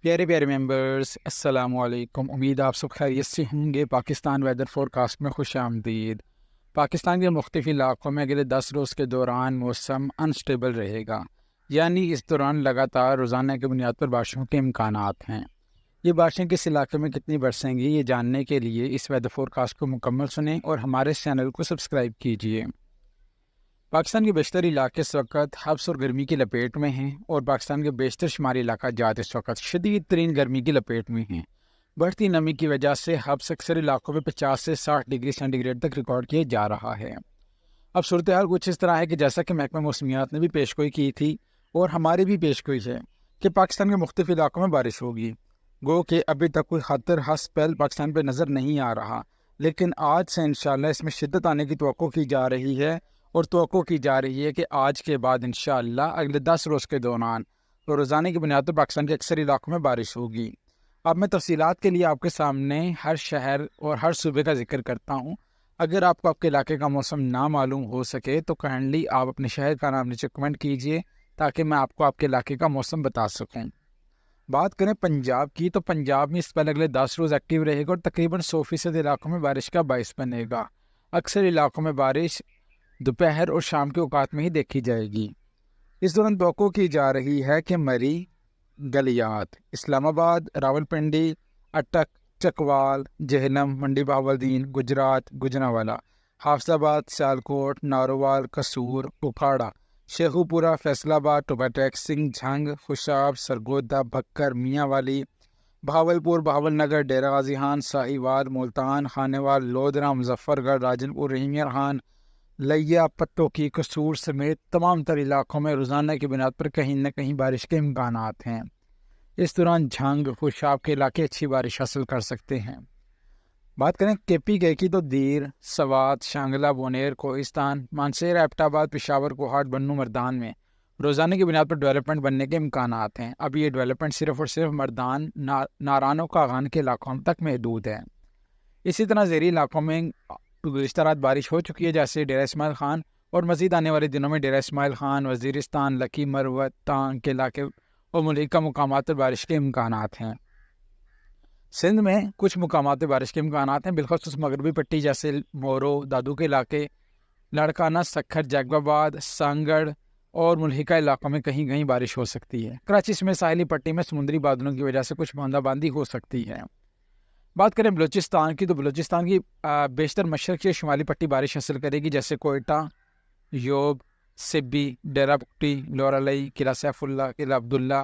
پیارے پیارے ممبرز، السلام علیکم۔ امید آپ سب خیریت سے ہوں گے۔ پاکستان ویدر فورکاسٹ میں خوش آمدید۔ پاکستان کے مختلف علاقوں میں اگلے 10 روز کے دوران موسم انسٹیبل رہے گا، یعنی اس دوران لگاتار روزانہ کی بنیاد پر بارشوں کے امکانات ہیں۔ یہ بارشیں کس علاقے میں کتنی برسیں گی، یہ جاننے کے لیے اس ویدر فورکاسٹ کو مکمل سنیں اور ہمارے چینل کو سبسکرائب کیجیے۔ پاکستان کے بیشتر علاقے اس وقت حبس اور گرمی کی لپیٹ میں ہیں، اور پاکستان کے بیشتر شمالی علاقہ جات اس وقت شدید ترین گرمی کی لپیٹ میں ہیں۔ بڑھتی نمی کی وجہ سے حبس اکثر علاقوں میں 50 سے 60 ڈگری سینٹی گریڈ تک ریکارڈ کیے جا رہا ہے۔ اب صورتحال کچھ اس طرح ہے کہ جیسا کہ محکمہ موسمیات نے بھی پیشگوئی کی تھی اور ہماری بھی پیشگوئی ہے کہ پاکستان کے مختلف علاقوں میں بارش ہوگی۔ گو کہ ابھی تک کوئی خطر ہسپیل پاکستان پہ نظر نہیں آ رہا، لیکن آج سے انشاءاللہ اس میں شدت آنے کی توقع کی جا رہی ہے، اور توقع کی جا رہی ہے کہ آج کے بعد انشاءاللہ اگلے 10 روز کے دوران روزانہ کی بنیاد پر پاکستان کے اکثر علاقوں میں بارش ہوگی۔ اب میں تفصیلات کے لیے آپ کے سامنے ہر شہر اور ہر صوبے کا ذکر کرتا ہوں۔ اگر آپ کو آپ کے علاقے کا موسم نہ معلوم ہو سکے تو کائنڈلی آپ اپنے شہر کا نام نیچے کمنٹ کیجئے تاکہ میں آپ کو آپ کے علاقے کا موسم بتا سکوں۔ بات کریں پنجاب کی تو پنجاب میں اس پر اگلے 10 روز ایکٹیو رہے گا اور تقریباً 100% علاقوں میں بارش کا باعث بنے گا۔ اکثر علاقوں میں بارش دوپہر اور شام کے اوقات میں ہی دیکھی جائے گی۔ اس دوران توقع کی جا رہی ہے کہ مری، گلیات، اسلام آباد، راولپنڈی، اٹک، چکوال، جہلم، منڈی بہاولدین، گجرات، گجرانوالہ، حافظ آباد، سیالکوٹ، نارووال، قصور، کپواڑہ، شیخو پورہ، فیصل آباد، ٹوباٹیک، سنگھ، جھنگ، خوشاب، سرگودا، بھکر، میاں والی، بہاولپور، بہاول نگر، ڈیرہ غازی خان، ساہیوال، ملتان، خانیوال، لودھرا، مظفر گڑھ، راجن پور، رحیم یار خان، لیا، پتوں کی، قصور سمیت تمام تر علاقوں میں روزانہ کی بنیاد پر کہیں نہ کہیں بارش کے امکانات ہیں۔ اس دوران جھنگ، خوشاب کے علاقے اچھی بارش حاصل کر سکتے ہیں۔ بات کریں کے پی کے کی تو دیر، سوات، شانگلہ، بونیر، کوہستان، مانسیر، ایبٹ آباد، پشاور، کوہاٹ، بنو، مردان میں روزانہ کی بنیاد پر ڈیولپمنٹ بننے کے امکانات ہیں۔ اب یہ ڈیولپمنٹ صرف اور صرف مردان، ناران و کاغان کے علاقوں تک محدود ہے۔ اسی طرح زیریں علاقوں میں گزشتہ رات بارش ہو چکی ہے، جیسے ڈیرہ اسماعیل خان، اور مزید آنے والے دنوں میں ڈیرہ اسماعیل خان، وزیرستان، لکی، مروت، تانگ کے علاقے اور ملحقہ مقامات پر بارش کے امکانات ہیں۔ سندھ میں کچھ مقامات پر بارش کے امکانات ہیں، بالخصوص مغربی پٹی جیسے مورو، دادو کے علاقے، لڑکانہ، سکھر، جیکب آباد، سانگڑ اور ملحقہ علاقوں میں کہیں کہیں بارش ہو سکتی ہے۔ کراچی سمیت ساحلی پٹی میں سمندری بادلوں کی وجہ سے کچھ بوندا باندی ہو سکتی ہے۔ بات کریں بلوچستان کی تو بلوچستان کی بیشتر مشرقی اور شمالی پٹی بارش حاصل کرے گی، جیسے کوئٹہ، یوب، سبی، ڈیرہ بگٹی، لورالئی، قلعہ سیف اللہ، قلعہ عبداللہ۔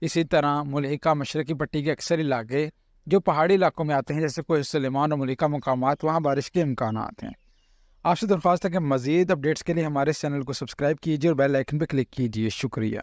اسی طرح ملحقہ مشرقی پٹی کے اکثر علاقے جو پہاڑی علاقوں میں آتے ہیں، جیسے کوہ سلیمان اور ملحقہ مقامات، وہاں بارش کے امکانات ہیں۔ آپ سے درخواست ہے کہ مزید اپڈیٹس کے لیے ہمارے چینل کو سبسکرائب کیجیے اور بیل آئیکن پہ کلک کیجیے۔ شکریہ۔